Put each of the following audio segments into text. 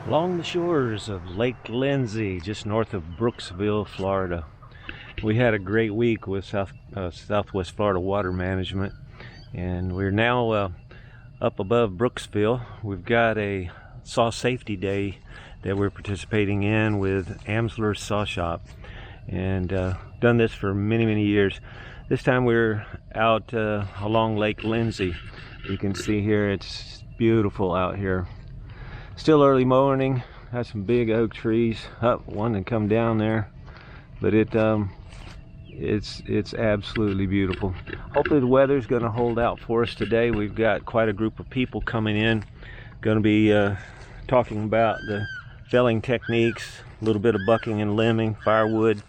Along the shores of Lake Lindsay, just north of Brooksville, Florida. We had a great week with Southwest Florida Water Management, and we're now up above Brooksville. We've got a Saw Safety Day that we're participating in with Amslers Saw Shop, and done this for many years. This time we're out along Lake Lindsay. You can see here it's beautiful out here. Still early morning. Got some big oak trees. One that come down there, but it's absolutely beautiful. Hopefully the weather's going to hold out for us today. We've got quite a group of people coming in. Going to be talking about the felling techniques, a little bit of bucking and limbing, firewood,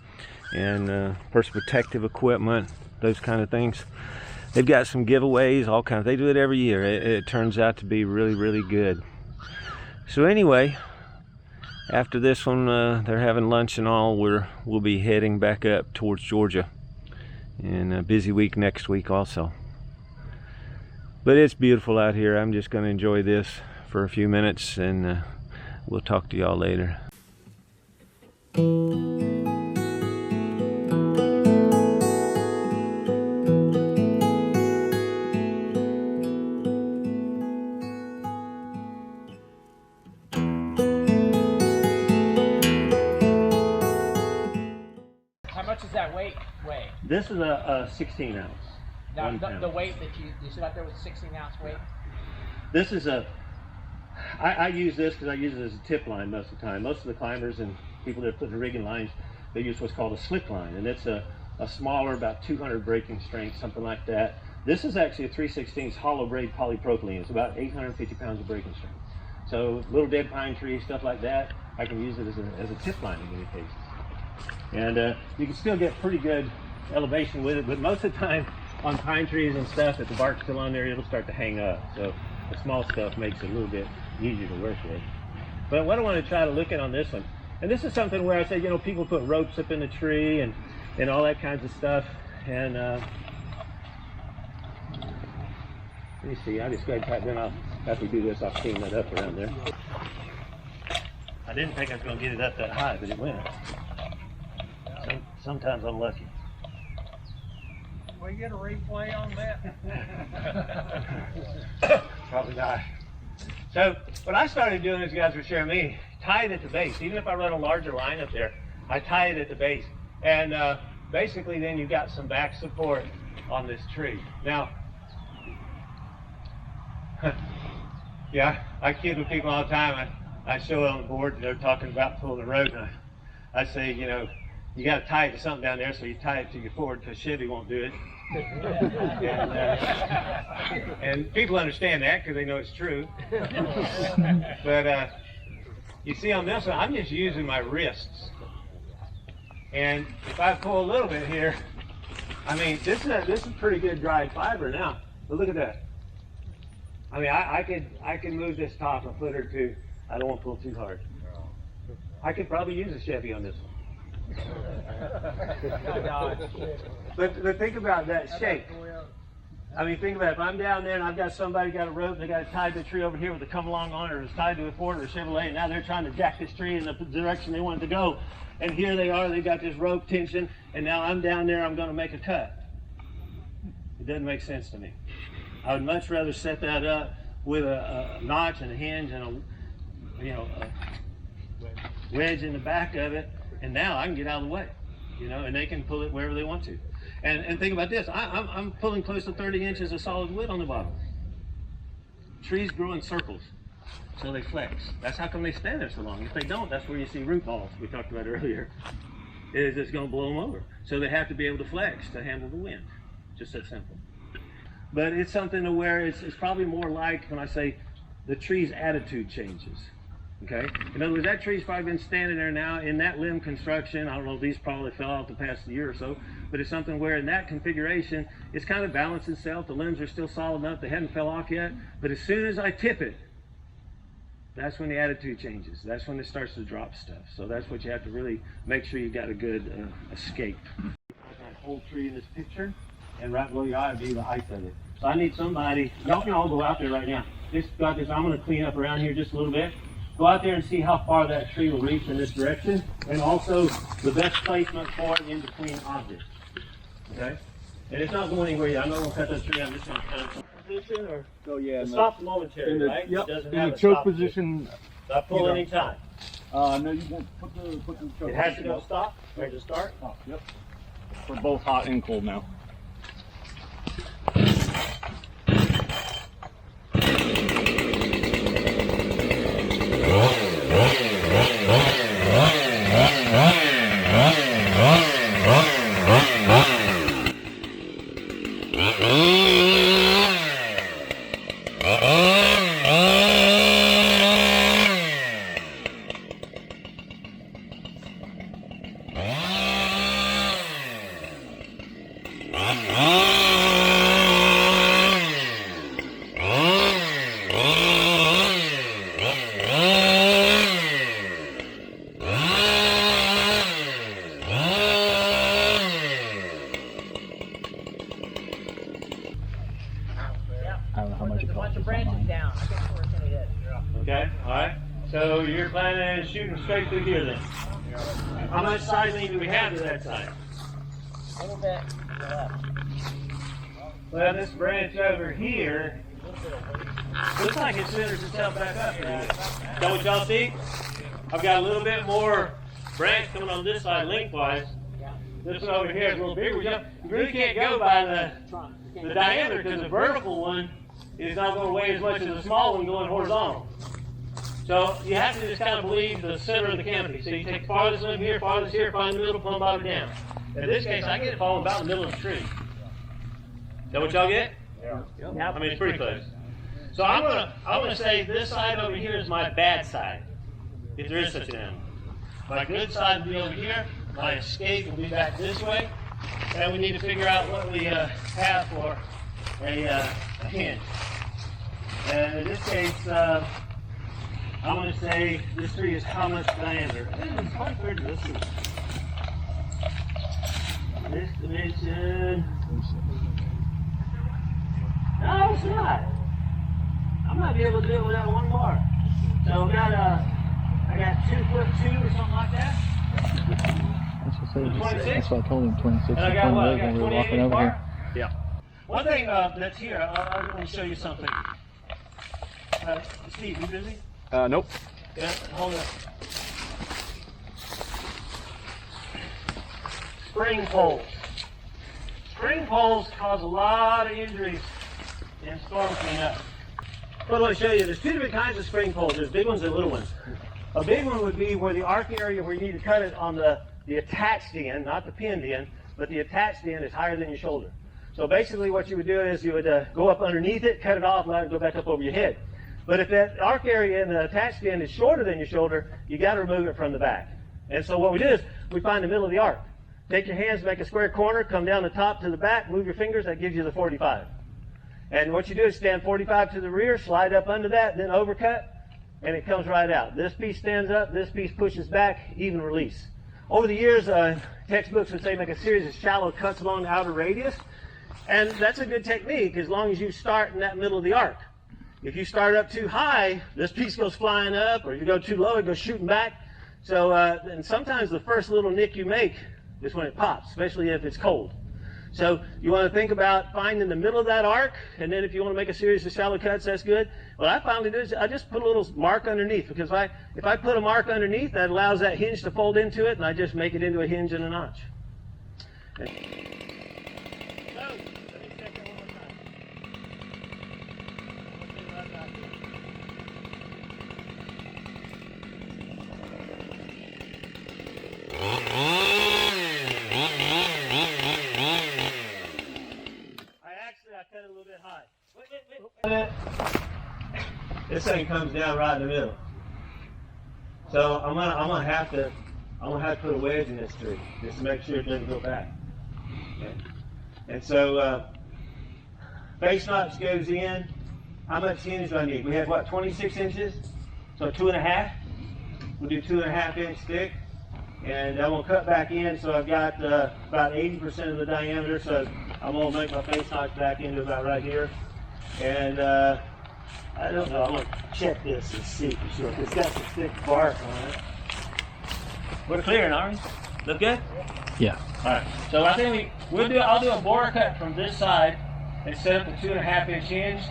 and personal protective equipment, those kind of things. They've got some giveaways, all kinds. They do it every year. It turns out to be really good. So anyway, after this one, they're having lunch and all. We'll be heading back up towards Georgia, and a busy week next week also. But it's beautiful out here. I'm just going to enjoy this for a few minutes, and we'll talk to y'all later. How much does that weight weigh? This is a 16 ounce. Now, the weight that you said out there was 16-ounce weight? This is I use this because I use it as a tip line most of the time. Most of the climbers and people that put the rigging lines, they use what's called a slick line, and it's a smaller, about 200 breaking strength, something like that. This is actually a 3/16 hollow braid polypropylene. It's about 850 pounds of breaking strength. So little dead pine trees, stuff like that, I can use it as a tip line in many cases. And you can still get pretty good elevation with it, but most of the time on pine trees and stuff, if the bark's still on there, it'll start to hang up. So the small stuff makes it a little bit easier to work with. But what I want to try to look at on this one, and this is something where I say, people put ropes up in the tree and all that kinds of stuff. And let me see, I'll just go ahead and then after we do this, I'll clean that up around there. I didn't think I was going to get it up that high, but it went. Sometimes I'm lucky. We get a replay on that? Probably not. So what I started doing, as you guys were sharing me, tie it at the base. Even if I run a larger line up there, I tie it at the base. And basically then you've got some back support on this tree. Now, yeah, I kid with people all the time. I show it on the board, and they're talking about pulling the road, and I say, you got to tie it to something down there, so you tie it to your Ford, because Chevy won't do it. And people understand that because they know it's true. But you see on this one, I'm just using my wrists. And if I pull a little bit here, I mean, this is pretty good dried fiber now. But look at that. I mean, I could move this top a foot or two. I don't want to pull too hard. I could probably use a Chevy on this one. But think about that shape. I mean, think about it. If I'm down there and I've got somebody got a rope, they got it tied to a tree over here with a come along on it, or it's tied to a Ford or a Chevrolet, and now they're trying to jack this tree in the direction they want it to go. And here they are, they've got this rope tension, and now I'm down there, I'm going to make a cut. It doesn't make sense to me. I would much rather set that up with a notch and a hinge and a wedge in the back of it, and now I can get out of the way, and they can pull it wherever they want to. And think about this, I'm pulling close to 30 inches of solid wood on the bottom. Trees grow in circles, so they flex. That's how come they stand there so long. If they don't, that's where you see root balls we talked about earlier. It's just going to blow them over. So they have to be able to flex to handle the wind. Just that simple. But it's something to where it's probably more like when I say the tree's attitude changes. Okay? In other words, that tree's probably been standing there now in that limb construction. I don't know, these probably fell off the past year or so, but it's something where in that configuration, it's kind of balanced itself. The limbs are still solid enough. They haven't fell off yet. But as soon as I tip it, that's when the attitude changes. That's when it starts to drop stuff. So that's what you have to really make sure you got a good escape. That whole tree in this picture, and right below your eye would be the height of it. So I need somebody, y'all can all go out there right now. Just got this, I'm going to clean up around here just a little bit. go out there and see how far that tree will reach in this direction, and also the best placement for it in between objects. Okay? And it's not going anywhere yet. I'm not going to cut that tree. I'm just going to cut it from position or stop momentarily, right? Yep, It doesn't in have the a choke stop position. Stop pulling any time. No, you won't put the choke It has to position go up. stop, ready to start. Oh, yep. We're both hot and cold now. I don't know how much There's it a bunch costs. of branches down. I guess where it's gonna hit. Okay, all right. So you're planning on shooting straight through here then? How much sizing do we have to that side? A little bit to the left. Well, this branch over here looks like it centers itself back up. Is that what y'all see? I've got a little bit more branch coming on this side lengthwise. This one over here is a little bigger. You really can't go by the diameter because the vertical one is not going to weigh as much as the small one going horizontal. So you have to just kind of believe the center of the canopy. So you take the farthest one here, find the middle, pull them bottom down. In this case, I get it falling about in the middle of the tree. Is that what y'all get? Yeah. I mean, it's pretty close. So I'm gonna say this side over here is my bad side, if there is such an animal. My good side will be over here. My escape will be back this way, and we need to figure out what we have for a hinge. And in this case, I'm going to say this tree is how much diameter? It's quite clear to this. This dimension. No, it's not. I might be able to do it without one bar. So we got I got 2'2" or something like that. That's what I told him, 26. And I got what? I got when we were 28 walking inch over bar? here. Yeah. One thing that's here, I'll let me show you something. Steve, you busy? Nope. Yeah, hold up. Spring poles. Spring poles cause a lot of injuries in storm cleanup. What I want to show you, there's two different kinds of spring poles. There's big ones and little ones. A big one would be where the arc area where you need to cut it on the attached end, not the pinned end, but the attached end is higher than your shoulder. So basically what you would do is you would go up underneath it, cut it off, let it go back up over your head. But if that arc area in the attached end is shorter than your shoulder, you got to remove it from the back. And so what we do is we find the middle of the arc. Take your hands, make a square corner, come down the top to the back, move your fingers, that gives you the 45. And what you do is stand 45 to the rear, slide up under that, then overcut, and it comes right out. This piece stands up, this piece pushes back, even release. Over the years, textbooks would say make a series of shallow cuts along the outer radius, and that's a good technique as long as you start in that middle of the arc. If you start up too high, this piece goes flying up, or you go too low, it goes shooting back. So, and sometimes the first little nick you make is when it pops, especially if it's cold. So you want to think about finding the middle of that arc, and then if you want to make a series of shallow cuts, that's good. What I finally do is I just put a little mark underneath, because if I put a mark underneath, that allows that hinge to fold into it, and I just make it into a hinge and a notch. I cut it a little bit high. This thing comes down right in the middle. So I'm gonna have to put a wedge in this tree just to make sure it doesn't go back. Okay. And so face notch goes in. How much hinge do I need? We have what, 26 inches? So 2.5. We'll do 2.5 inch thick. And I'm going to cut back in, so I've got about 80% of the diameter, so I'm going to make my face notch back into about right here. And I don't know. I'm gonna check this and see for sure. It's got some thick bark on it. We're clearing, aren't we? Look good? Yeah. All right. So I think I'll do a bore cut from this side and set up the 2.5-inch hinge.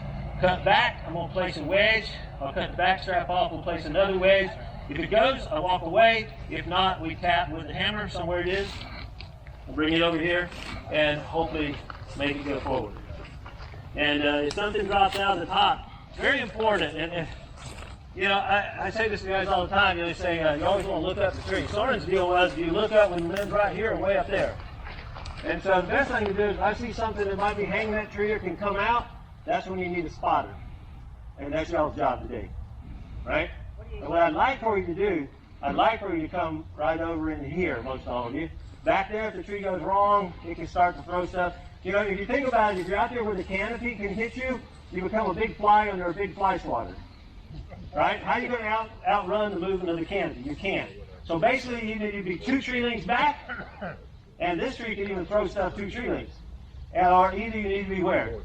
Cut back. I'm gonna place a wedge. I'll cut the back strap off. We'll place another wedge. If it goes, I walk away. If not, we tap with the hammer somewhere it is. I'll bring it over here and hopefully make it go forward. And if something drops out of the top, it's very important. And you know, I say this to guys all the time. You know, they say you always want to look up the tree. Soren's deal was, do you look up when the limb's right here or way up there? And so the best thing to do is, if I see something that might be hanging that tree or can come out, that's when you need a spotter. And that's y'all's job today, right? And what I'd like for you to do, I'd like for you to come right over in here, most all of you. Back there, if the tree goes wrong, it can start to throw stuff. You know, if you think about it, if you're out there where the canopy can hit you, you become a big fly under a big fly swatter. Right? How are you going to outrun the movement of the canopy? You can't. So basically, you need to be 2 tree lengths back, and this tree can even throw stuff 2 tree lengths. Or either you need to be where?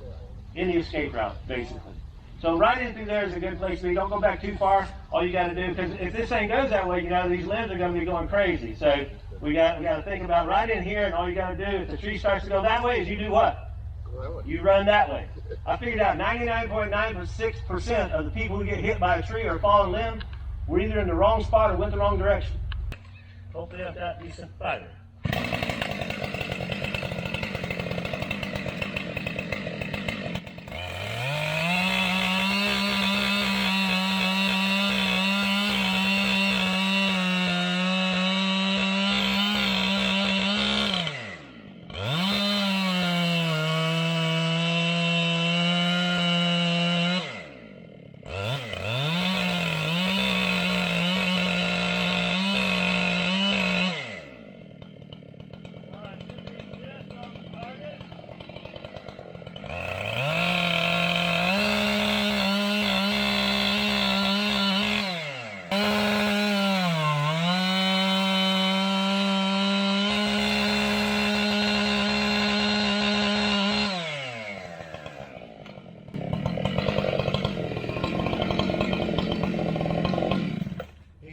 In the escape route, basically. So right in through there is a good place to be. Don't go back too far. All you got to do, because if this thing goes that way, you know, these limbs are going to be going crazy. So we got to think about right in here, and all you got to do, if the tree starts to go that way, is you do what? You run that way. I figured out 99.96% of the people who get hit by a tree or a fallen limb were either in the wrong spot or went the wrong direction. Hopefully I've got decent fiber.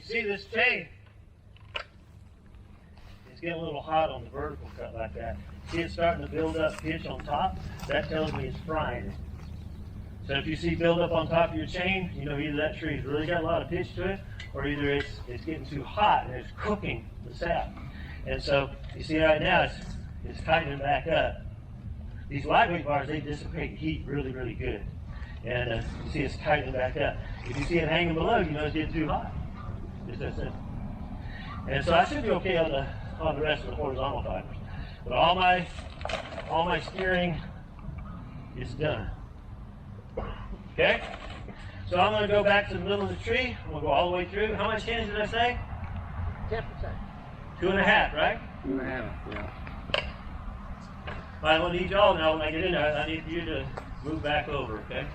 See this chain, it's getting a little hot on the vertical cut like that. See it starting to build up pitch on top? That tells me it's frying. So if you see build up on top of your chain, you know either that tree's really got a lot of pitch to it, or either it's getting too hot and it's cooking the sap. And so you see right now it's tightening back up. These lightweight bars, they dissipate heat really, really good. And you see it's tightening back up. If you see it hanging below, you know it's getting too hot. And so I should be okay on the rest of the horizontal fibers. But all my steering is done. Okay? So I'm going to go back to the middle of the tree. I'm going to go all the way through. How much hinge did I say? 10%. 2.5, right? 2.5, yeah. I will need y'all now when I get in there. I need you to move back over, okay?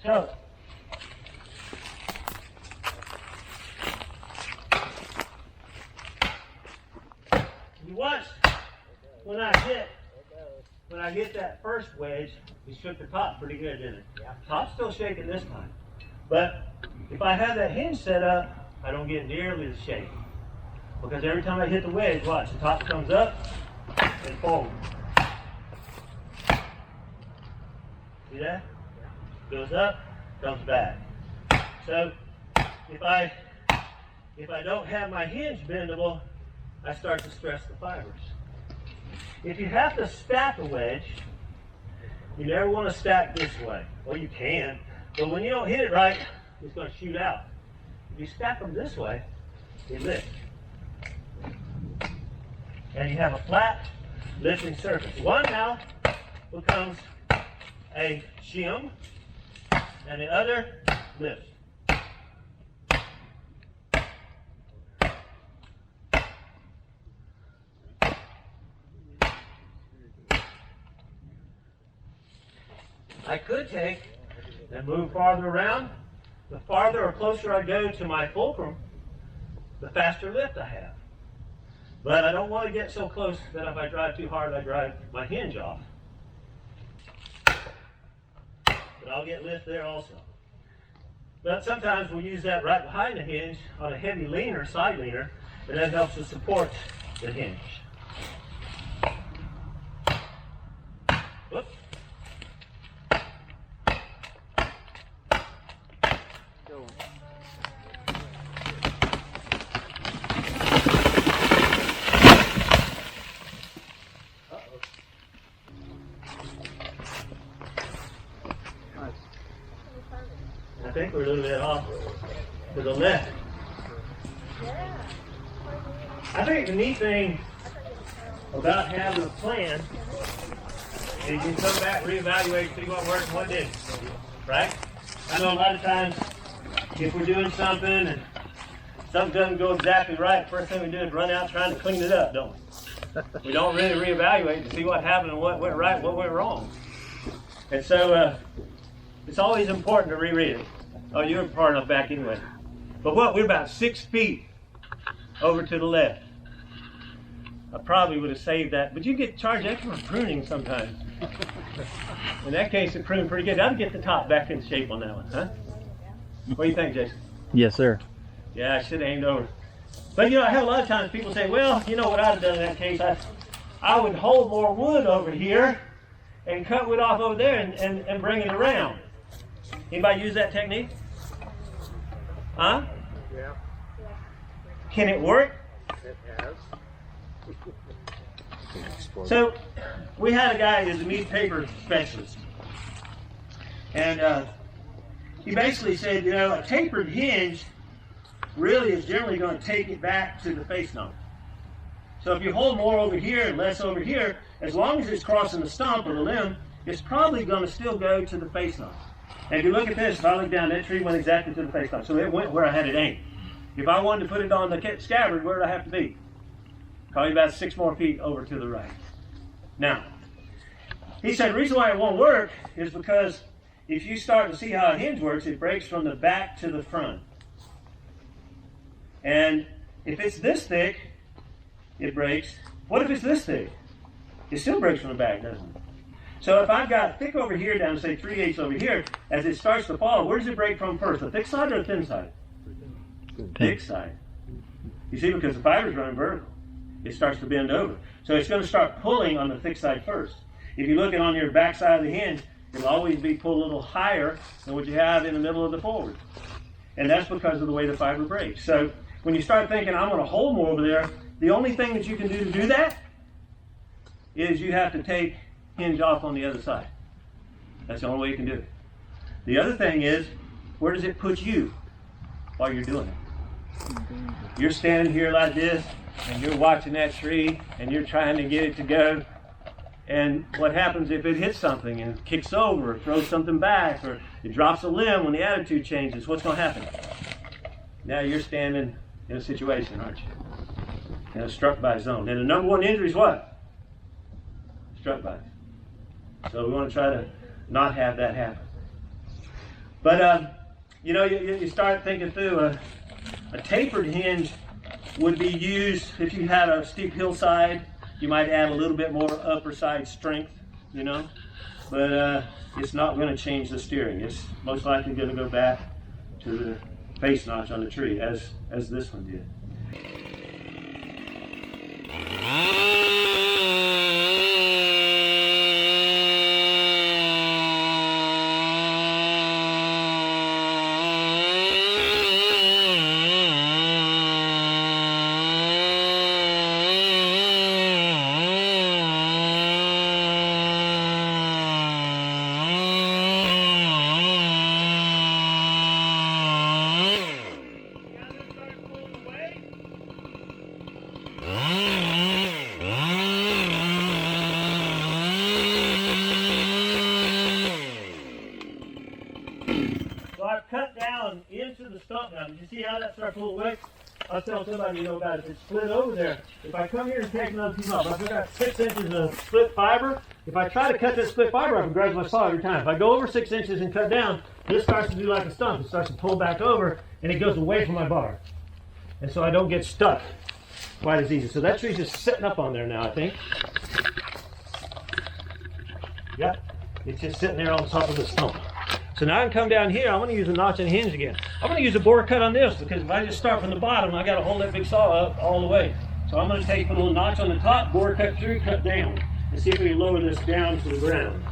So, you watch when I hit that first wedge, we shook the top pretty good, didn't it? Yeah. Top's still shaking this time. But if I have that hinge set up, I don't get nearly as shaky. Because every time I hit the wedge, watch, the top comes up and forward. See that? Goes up, comes back. So if I don't have my hinge bendable, I start to stress the fibers. If you have to stack a wedge, you never want to stack this way. Well, you can, but when you don't hit it right, it's going to shoot out. If you stack them this way, they lift. And you have a flat lifting surface. One now becomes a shim, and the other lifts. I could take and move farther around. The farther or closer I go to my fulcrum, the faster lift I have. But I don't want to get so close that if I drive too hard, I drive my hinge off. But I'll get lift there also. But sometimes we'll use that right behind the hinge on a heavy leaner, side leaner, and that helps to support the hinge. Whoops. I think we're a little bit off to the left. I think the neat thing about having a plan is you can come back, reevaluate, see what worked and what didn't. Right? I know a lot of times if we're doing something and something doesn't go exactly right, the first thing we do is run out trying to clean it up, don't we? We don't really reevaluate to see what happened and what went right, what went wrong. And so it's always important to reread it. Oh, you're far enough back anyway. But what, we're about 6 feet over to the left. I probably would have saved that, but you get charged extra for pruning sometimes. In that case, it pruned pretty good. I'd get the top back in shape on that one, huh? What do you think, Jason? Yes, sir. Yeah, I should have aimed over. But you know, I have a lot of times people say, well, you know what I'd have done in that case? I would hold more wood over here and cut wood off over there and bring it around. Anybody use that technique? Huh? Yeah. Can it work? It has. So we had a guy who's a meat paper specialist. And he basically said, you know, a tapered hinge really is generally going to take it back to the face knob. So if you hold more over here and less over here, as long as it's crossing the stump or the limb, it's probably going to still go to the face knob. And if you look at this, if I look down, that tree went exactly to the face knob. So it went where I had it aimed. If I wanted to put it on the scabbard, where would I have to be? Probably about 6 more feet over to the right. Now, he said the reason why it won't work is because if you start to see how a hinge works, it breaks from the back to the front. And if it's this thick, it breaks. What if it's this thick? It still breaks from the back, doesn't it? So if I've got thick over here down to say 3/8 over here, as it starts to fall, where does it break from first? The thick side or the thin side? Thick side. You see, because the fiber's running vertical, it starts to bend over. So it's going to start pulling on the thick side first. If you look at on your back side of the hinge, it'll always be pulled a little higher than what you have in the middle of the forward. And that's because of the way the fiber breaks. So when you start thinking, I'm going to hold more over there, the only thing that you can do to do that is you have to take hinge off on the other side. That's the only way you can do it. The other thing is, where does it put you while you're doing it? You're standing here like this, and you're watching that tree, and you're trying to get it to go. And what happens if it hits something and kicks over, or throws something back, or it drops a limb when the attitude changes? What's going to happen? Now you're standing in a situation, aren't you? In a struck by zone. And the number one injury is what? Struck by. So we want to try to not have that happen. But you know, you start thinking through a tapered hinge would be used if you had a steep hillside. You might add a little bit more upper side strength, you know, but it's not going to change the steering. It's most likely going to go back to the face notch on the tree as this one did. So I've cut down into the stump now. Did you see how that starts a little away? I was telling somebody, you know, about it. If it's split over there, if I come here and take another piece off, I've got 6 inches of split fiber. If I try to cut that split fiber, I can grab my saw every time. If I go over 6 inches and cut down, this starts to do like a stump. It starts to pull back over, and it goes away from my bar. And so I don't get stuck quite as easy. So that tree's just sitting up on there now, I think. Yep, it's just sitting there on top of the stump. So now I can come down here. I'm going to use a notch and hinge again. I'm going to use a bore cut on this because if I just start from the bottom, I got to hold that big saw up all the way. So I'm going to put a little notch on the top, bore cut through, cut down, and see if we can lower this down to the ground.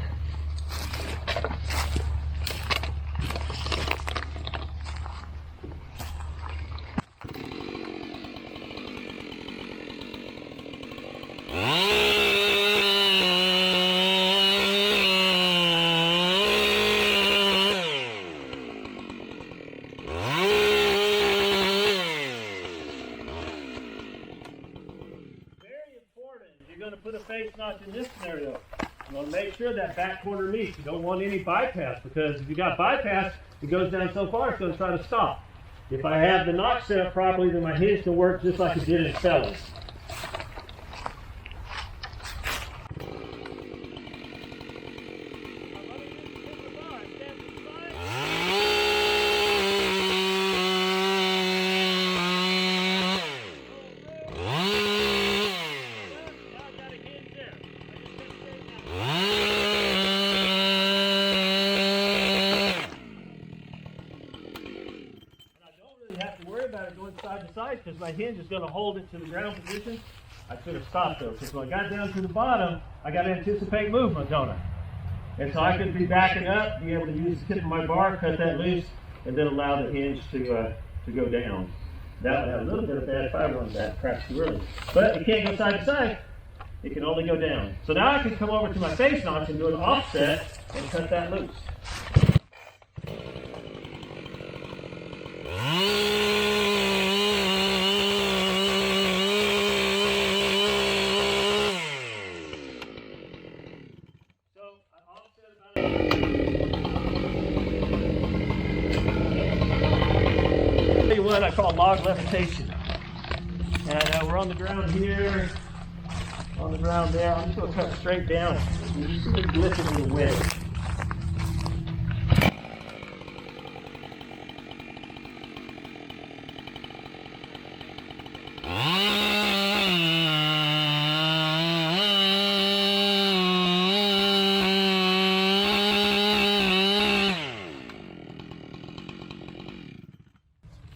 Going to put a face notch in this scenario. You want to make sure that back corner meets. You don't want any bypass because if you got bypass, it goes down so far it's going to try to stop. If I have the notch set up properly, then my hinge can work just like it did in Fellas. Have to worry about it going side to side because my hinge is going to hold it to the ground position. I should have stopped though because when I got down to the bottom, I got to anticipate movement, don't I? And so I could be backing up, be able to use the tip of my bar, cut that loose, and then allow the hinge to go down. That would have a little bit of bad fiber on that, perhaps too early. But it can't go side to side. It can only go down. So now I can come over to my face notch and do an offset and cut that loose. What I call log levitation. And we're on the ground here, on the ground there. I'm just going to cut straight down. You just lift it in the wedge.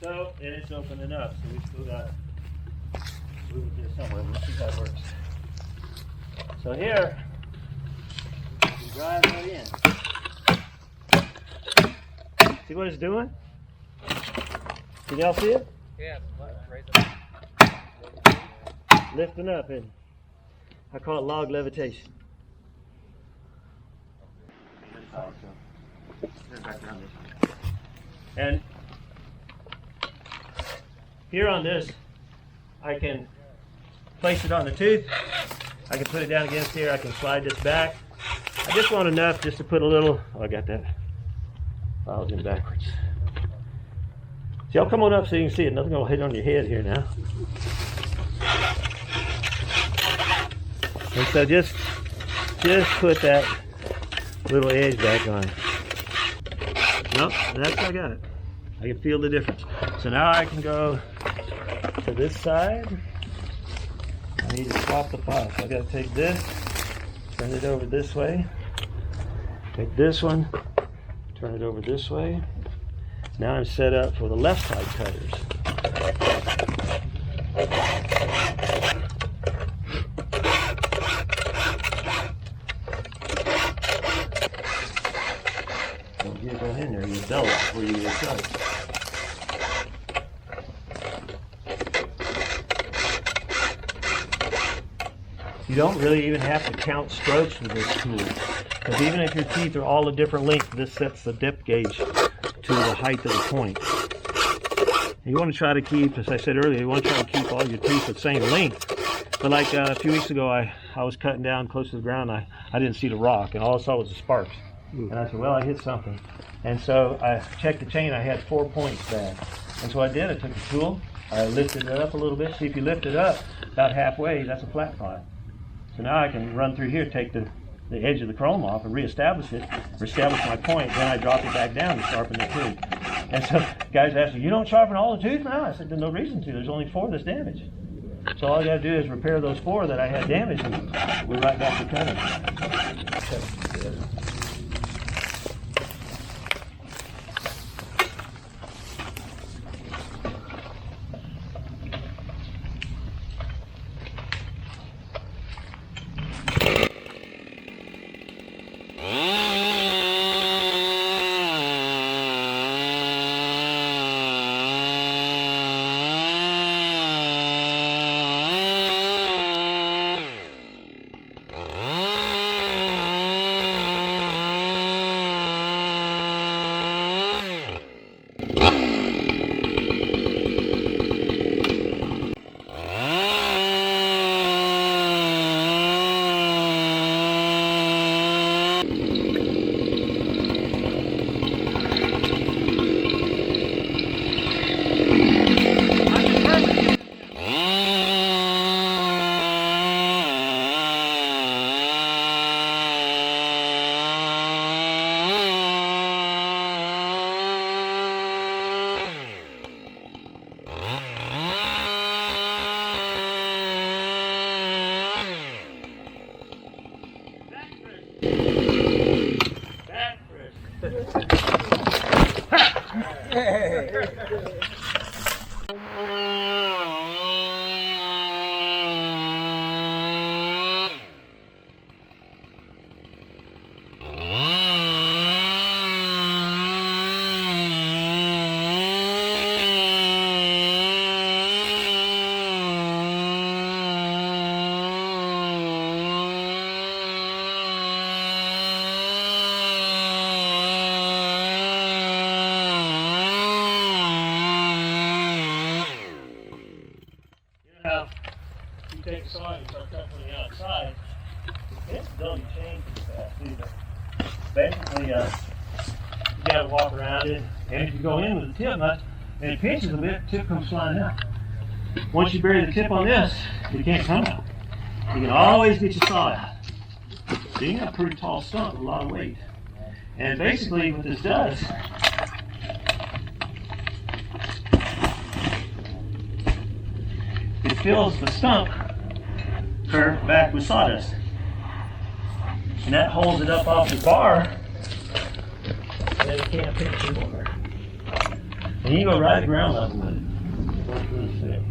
So, and it's opening up, so we still got to move it there somewhere. Let's see how it works. So here, you drive right in. See what it's doing? Can y'all see it? Yeah, raise it up. Lifting up, and I call it log levitation. And here on this, I can place it on the tooth. I can put it down against here. I can slide this back. I just want enough just to put a little, oh, I got that files in backwards. See, I'll come on up so you can see it. Nothing gonna hit on your head here now. And so just put that little edge back on. Nope, that's how I got it. I can feel the difference. So now I can go to this side. I need to swap the file. So I got to take this, turn it over this way. Take this one, turn it over this way. Now I'm set up for the left side cutters. Don't get that in there, you dull it before you get cut. You don't really even have to count strokes with this tool, because even if your teeth are all a different length, this sets the depth gauge to the height of the point. You want to try to keep, as I said earlier, you want to try to keep all your teeth the same length. But like a few weeks ago, I was cutting down close to the ground. I didn't see the rock, and all I saw was the sparks. And I said, well, I hit something. And so I checked the chain. I had 4 points bad. And so I did. I took the tool. I lifted it up a little bit. See, if you lift it up about halfway, that's a flat file. So now I can run through here, take the edge of the chrome off and reestablish it, reestablish my point, then I drop it back down to sharpen the tooth. And so guys ask me, you don't sharpen all the tooth now? I said, there's no reason to. There's only 4 that's damaged. So all I got to do is repair those 4 that I had damaged, and we're right back to cutting. You take the saw and start cutting from the outside, it's don't change too fast either. Basically, you gotta walk around it, and if you go in with the tip nut and it pinches a bit, the tip comes flying out. Once you bury the tip on this, it can't come out. You can always get your saw out. So you got a pretty tall stump with a lot of weight. And basically what this does, it fills the stump curve back with sawdust. And that holds it up off the bar, and it can't pinch anymore. And you go right at ground level with it.